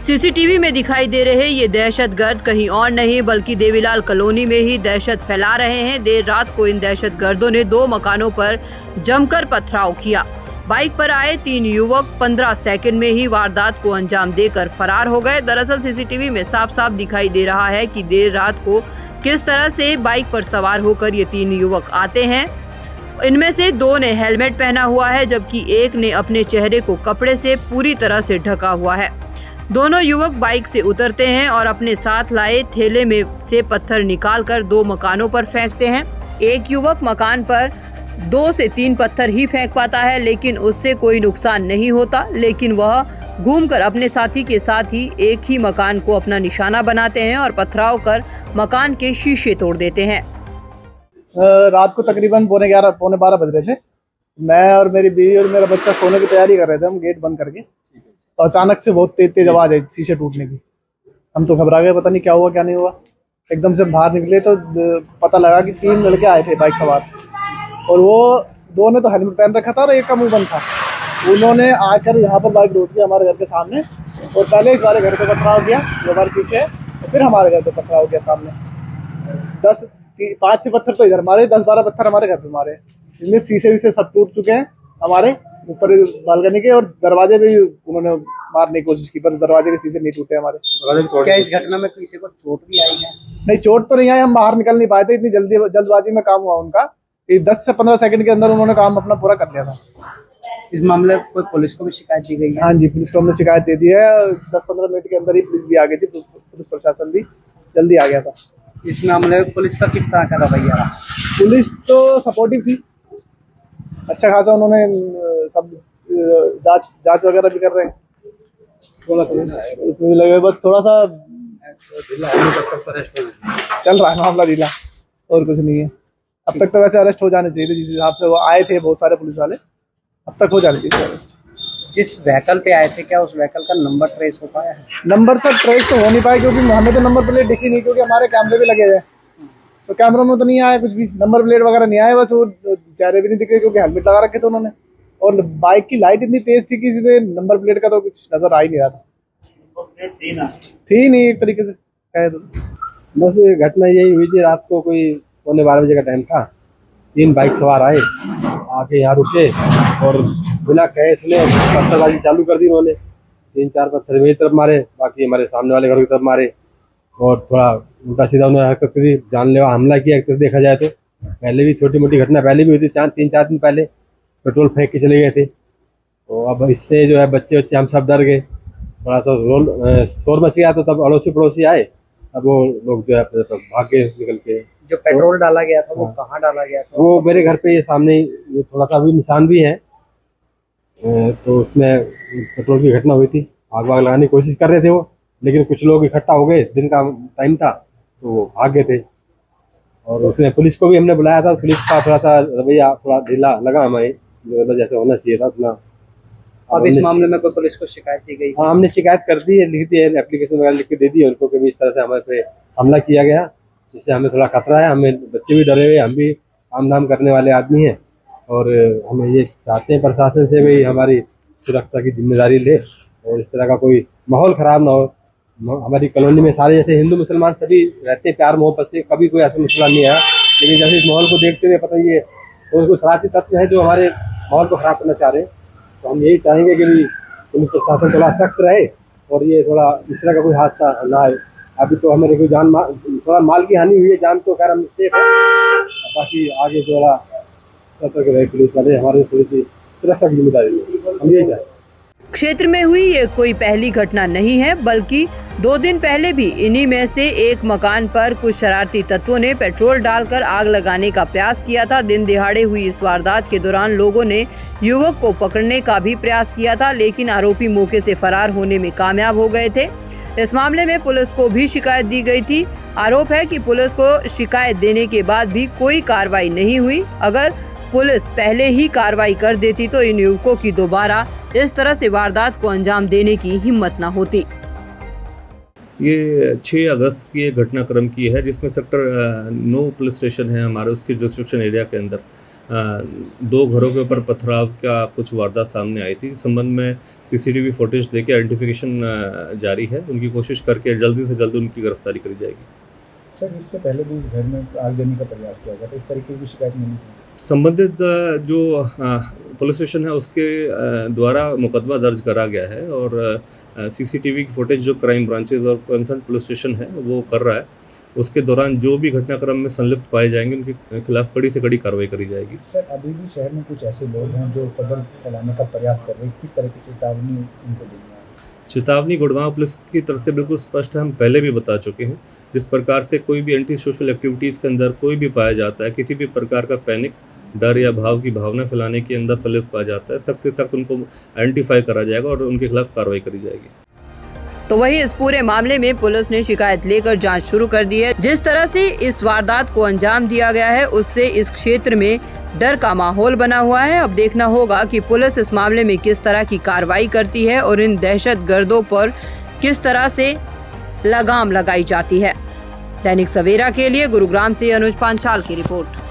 CCTV में दिखाई दे रहे ये दहशतगर्द कहीं और नहीं बल्कि देवीलाल कॉलोनी में ही दहशत फैला रहे हैं। देर रात को इन दहशतगर्दों ने 2 मकानों पर जमकर पथराव किया। बाइक पर आए 3 युवक 15 सेकंड में ही वारदात को अंजाम देकर फरार हो गए। दरअसल सीसीटीवी में साफ साफ दिखाई दे रहा है कि देर रात को किस तरह से बाइक पर सवार होकर ये 3 युवक आते हैं। इनमें से 2 ने हेलमेट पहना हुआ है जबकि एक ने अपने चेहरे को कपड़े से पूरी तरह से ढका हुआ है। दोनों युवक बाइक से उतरते हैं और अपने साथ लाए थैले में से पत्थर निकालकर 2 मकानों पर फेंकते हैं। एक युवक मकान पर 2 से 3 पत्थर ही फेंक पाता है लेकिन उससे कोई नुकसान नहीं होता, लेकिन वह घूमकर अपने साथी के साथ ही एक ही मकान को अपना निशाना बनाते हैं और पथराव कर मकान के शीशे तोड़ देते हैं। रात को तकरीबन 11:30 पौने 12 बज रहे थे। मैं और मेरी बीवी और मेरा बच्चा सोने की तैयारी कर रहे थे, हम गेट बंद करके, तो अचानक से बहुत तेज आवाज आई शीशे टूटने की। हम तो घबरा गए, पता नहीं क्या हुआ क्या नहीं हुआ। एकदम से बाहर निकले तो पता लगा कि 3 लड़के आए थे बाइक सवार, और वो 2 ने तो हेलमेट पहन रखा था और एक का मुंह बंद था। उन्होंने आकर यहाँ पर बाइक रोक दी हमारे घर के सामने, और पहले इस वाले घर पे पथराव किया जो हमारे पीछे है, और फिर हमारे घर पे पथराव किया सामने। 5-6 पत्थर तो इधर मारे, 10-12 पत्थर हमारे घर पे मारे। इनमें शीशे विशे सब टूट चुके हैं हमारे ऊपर बालकनी के, और दरवाजे भी उन्होंने मारने की कोशिश की पर दरवाजे के शीशे नहीं टूटे हमारे। क्या इस घटना में किसी को चोट भी आई है? नहीं, चोट तो नहीं आई, हम बाहर निकल नहीं पाए थे, इतनी जल्दबाजी में काम हुआ उनका। 10 से 15 सेकंड के अंदर उन्होंने काम अपना पूरा कर लिया था। इस मामले में कोई पुलिस को भी शिकायत दी गई है? हाँ जी, पुलिस को हमने शिकायत दे दी है। 10-15 मिनट के अंदर ही पुलिस भी आ गई थी, पुलिस प्रशासन भी जल्दी आ गया था। इस मामले में पुलिस का किस तरह का रवैया रहा? पुलिस तो सपोर्टिव थी, अच्छा खासा उन्होंने सब जांच वगैरह भी कर रहे हैं, उसमें भी लगे, बस थोड़ा सा चल रहा है मामला ढीला, और कुछ नहीं है। अब तक तो वैसे अरेस्ट हो जाने चाहिए थे, जिस हिसाब से वो आए थे बहुत सारे पुलिस वाले, अब तक हो जाने चाहिए अरेस्ट। जिस व्हीकल पे आए थे क्या उस व्हीकल का नंबर ट्रेस हो पाया है? नंबर सर ट्रेस तो हो नहीं पाया, क्योंकि हमें तो नंबर प्लेट दिखी नहीं, क्योंकि हमारे कैमरे भी लगे हुए हैं, तो कैमरों में तो नहीं आया कुछ भी, नंबर प्लेट वगैरह नहीं आया, बस वो चेहरे भी नहीं दिखे क्योंकि हेलमेट लगा रखे थे उन्होंने, और बाइक की लाइट इतनी तेज थी कि इसमें नंबर प्लेट का तो कुछ नजर आ ही नहीं रहा था। थी नहीं एक तरीके से कहे तो। बस घटना यही हुई थी, रात को कोई पौने 12 बजे का टाइम था। 3 बाइक सवार आए, आके यहाँ रुके और बिना कहे सुने पत्थरबाजी चालू कर दी उन्होंने। 3-4 पत्थर मेरी तरफ मारे, बाकी हमारे सामने वाले घर की तरफ मारे, और थोड़ा उल्टा सीधा उन्होंने हरकत करी, जानलेवा हमला किया। एक तरह देखा जाए तो पहले भी छोटी मोटी घटना पहले भी हुई थी, 3-4 दिन पहले पेट्रोल फेंक के चले गए थे। तो अब इससे जो है बच्चे हम सब डर गए, थोड़ा सा शोर मच गया, तो तब अड़ोसी पड़ोसी आए, अब वो लोग जो है भाग गए निकल के। जो पेट्रोल डाला गया था वो कहाँ डाला गया था? वो मेरे घर पे ये सामने ये थोड़ा सा अभी निशान भी है, तो उसमें पेट्रोल की घटना हुई थी। आग वाग लगाने की कोशिश कर रहे थे वो, लेकिन कुछ लोग इकट्ठा हो गए, दिन का टाइम था तो वो भाग गए थे। और उसमें पुलिस को भी हमने बुलाया था, पुलिस का थोड़ा सा रवैया थोड़ा ढीला लगा हमें, जो जैसे होना चाहिए था उतना। अब इस मामले में कोई पुलिस को शिकायत दी गई? हाँ, हमने शिकायत कर दी है, लिख दी है, एप्लीकेशन वगैरह लिख के दे दी है उनको कि इस तरह से हमारे पे हमला किया गया, जिससे हमें थोड़ा खतरा है। हमें बच्चे भी डरे हुए, हम भी काम धाम करने वाले आदमी हैं, और हमें ये चाहते हैं प्रशासन से भी हमारी सुरक्षा की जिम्मेदारी ले, और इस तरह का कोई माहौल ख़राब ना हो। हमारी कॉलोनी में सारे जैसे हिंदू मुसलमान सभी रहते हैं प्यार मोहब्बत से, कभी कोई ऐसा मसला नहीं आया, लेकिन जैसे इस माहौल को देखते हुए पता ये कोई शरारती तत्व है जो हमारे माहौल को ख़राब करना चाह रहे हैं। तो हम यही चाहेंगे कि पुलिस प्रशासन थोड़ा सख्त रहे, और ये थोड़ा इस तरह का कोई हादसा ना आए। अभी तो हमारे कोई थोड़ा माल की हानि हुई है, जान तो खैर हम सेफ है, बाकी आगे थोड़ा सतर्क रहे पुलिस वाले, हमारे पुलिस की सुरक्षा की जिम्मेदारी है, हम यही चाहें। क्षेत्र में हुई ये कोई पहली घटना नहीं है, बल्कि 2 दिन पहले भी इन्हीं में से एक मकान पर कुछ शरारती तत्वों ने पेट्रोल डालकर आग लगाने का प्रयास किया था। दिन दिहाड़े हुई इस वारदात के दौरान लोगों ने युवक को पकड़ने का भी प्रयास किया था, लेकिन आरोपी मौके से फरार होने में कामयाब हो गए थे। इस मामले में पुलिस को भी शिकायत दी गई थी। आरोप है कि पुलिस को शिकायत देने के बाद भी कोई कार्रवाई नहीं हुई। अगर पुलिस पहले ही कार्रवाई कर देती तो इन युवकों की दोबारा इस तरह से वारदात को अंजाम देने की हिम्मत न होती। ये 6 अगस्त की एक घटनाक्रम की है, जिसमें सेक्टर 9 पुलिस स्टेशन है हमारे, उसके जुरिस्डिक्शन एरिया के अंदर दो घरों के ऊपर पथराव का कुछ वारदात सामने आई थी। इस संबंध में सीसीटीवी फुटेज देके आइडेंटिफिकेशन जारी है। उनकी कोशिश करके जल्दी से जल्द उनकी गिरफ्तारी करी जाएगी। सर, इससे पहले भी इस घर में आग देने का प्रयास किया गया था, इस तरीके की शिकायत मिली थी? संबंधित जो पुलिस स्टेशन है उसके द्वारा मुकदमा दर्ज करा गया है और सीसीटीवी की फुटेज जो क्राइम ब्रांचेज और कंसर्न पुलिस स्टेशन है वो कर रहा है। उसके दौरान जो भी घटनाक्रम में संलिप्त पाए जाएंगे उनके खिलाफ कड़ी से कड़ी कार्रवाई करी जाएगी। सर, अभी भी शहर में कुछ ऐसे लोग हैं जो कदम फैलाने का प्रयास कर रहे हैं, किस तरह की चेतावनी उनको देनी है? चेतावनी गुड़गांव पुलिस की तरफ से बिल्कुल स्पष्ट है। हम पहले भी बता चुके हैं, जिस प्रकार से कोई भी एंटी सोशल एक्टिविटीज़ के अंदर कोई भी पाया जाता है, किसी भी प्रकार का पैनिक, डर या भाव की भावना फैलाने के अंदर संलिप्त पाया जाता है, सख्त से सख्त उनको आइडेंटिफाई करा जाएगा और उनके खिलाफ कार्रवाई करी जाएगी। तो वहीं इस पूरे मामले में पुलिस ने शिकायत लेकर जांच शुरू कर दी है। जिस तरह से इस वारदात को अंजाम दिया गया है उससे इस क्षेत्र में डर का माहौल बना हुआ है। अब देखना होगा कि पुलिस इस मामले में किस तरह की कार्रवाई करती है और इन दहशतगर्दों पर किस तरह से लगाम लगाई जाती है। दैनिक सवेरा के लिए गुरुग्राम से अनुज पांचाल की रिपोर्ट।